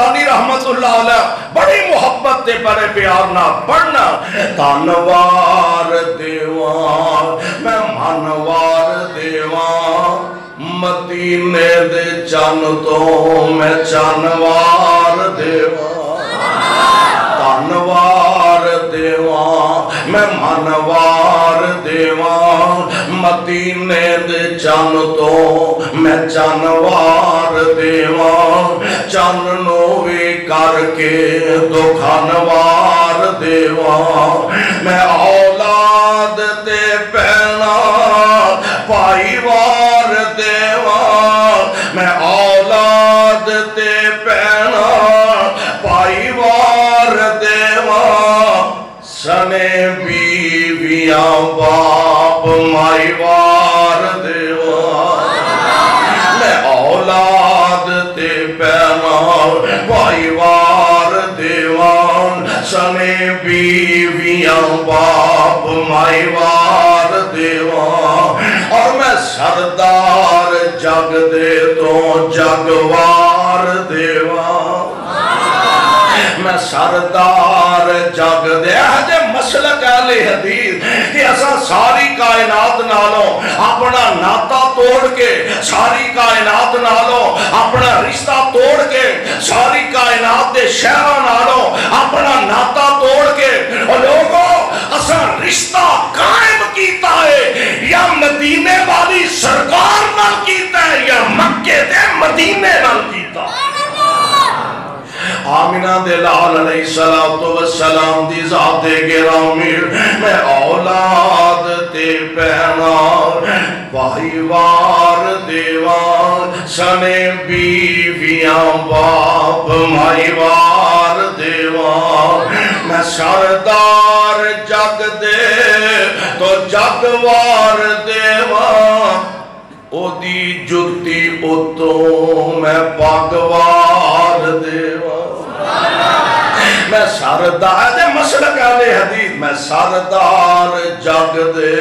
رمضانی رحمت اللہ علیہ بڑی محبت تے بڑے پیار نہ پڑھنا تانوار دیوان میں منوار دیوان مدینے دے چن تو میں چنوار دیوان تانوار دیوان میں منوار دیوان مدینے دے چن تو میں چنوار دیوان چن نو بھی کر کے دکھانوار دیوان میں اولاد تے پہنا پائی وار دیوان میں اولاد تے پہنا پائی وار دیوان سنے بیویاں باپ مائی وار دیوان میں اولاد تے پہنا پائی وار دیوان سنے بیویاں باپ مائی وار دیوان اور میں سردار جگ دے تو جگوار دیوان میں سردار جگ دے ہے مسلک اہل حدیث کہ ایسا ساری کائنات نالوں اپنا ناتا توڑ کے ساری کائنات نالوں اپنا رشتہ توڑ کے ساری کائنات دے شہرہ نالوں اپنا ناتا توڑ کے اور لوگوں ایسا رشتہ قائم کیتا ہے یا مدینے والی سرکار نال کیتا ہے یا مکے دے مدینے نال کیتا ہے آمینہ دلال علیہ السلام دی ذات گرامی میں اولاد تے پہنا بھائی وار دیوان سنے بیویاں باپ مائی وار دیوان میں سردار جگ دے تو جگوار دیوان او دی جتی اتو میں پاگوار دیوان میں سردار مسلک اہل حدیث میں سردار جگ دے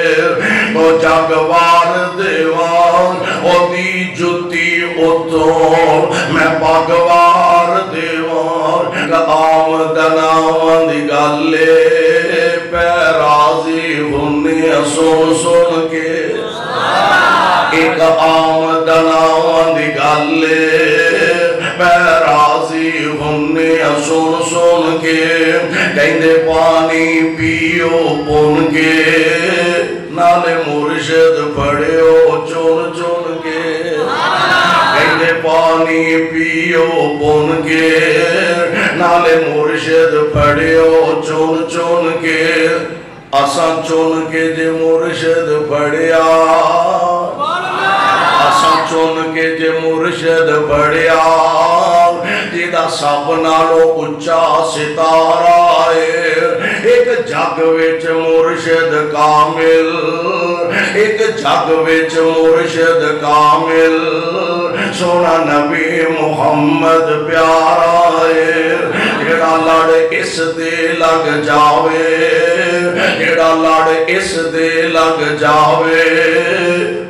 تو جگوار دیوان او دی جتی اتو میں پاگوار دیوان آمدناوان دی گلے پہ راضی ہنی سن کے ایک آمدناوان دی گلے میں راضی ہنی سن کے کہندے پانی پیو پن کے نالے مرشد پڑھیو چون کے کہندے پانی پیو پن کے نالے مرشد پڑھیو چون کے اساں چون کے جے مرشد پڑھیا اساں چون کے جے مرشد پڑھیا جیدہ سب نالو اچھا ستارہ ہے ایک جگ وچ مرشد کامل ایک جگ وچ مرشد کامل سونا نبی محمد پیارا ہے جیڑا لڑ اس دے لگ جاوے جیڑا لڑ اس دے لگ جاوے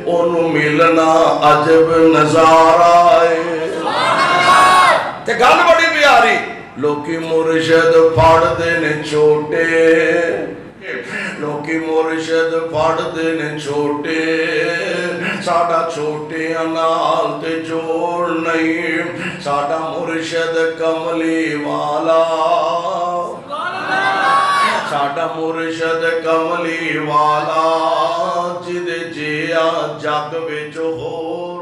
انہوں ملنا عجب نظارہ ہے تے گل بڑی پیاری لوکی مرشد پھاڑ دینے چھوٹے لوکی مرشد پھاڑ دینے چھوٹے ساڑا چھوٹے انال تے جوڑ نہیں ساڑا مرشد کملی والا ساڑا مرشد کملی والا جدے جیا جگ وچ ہو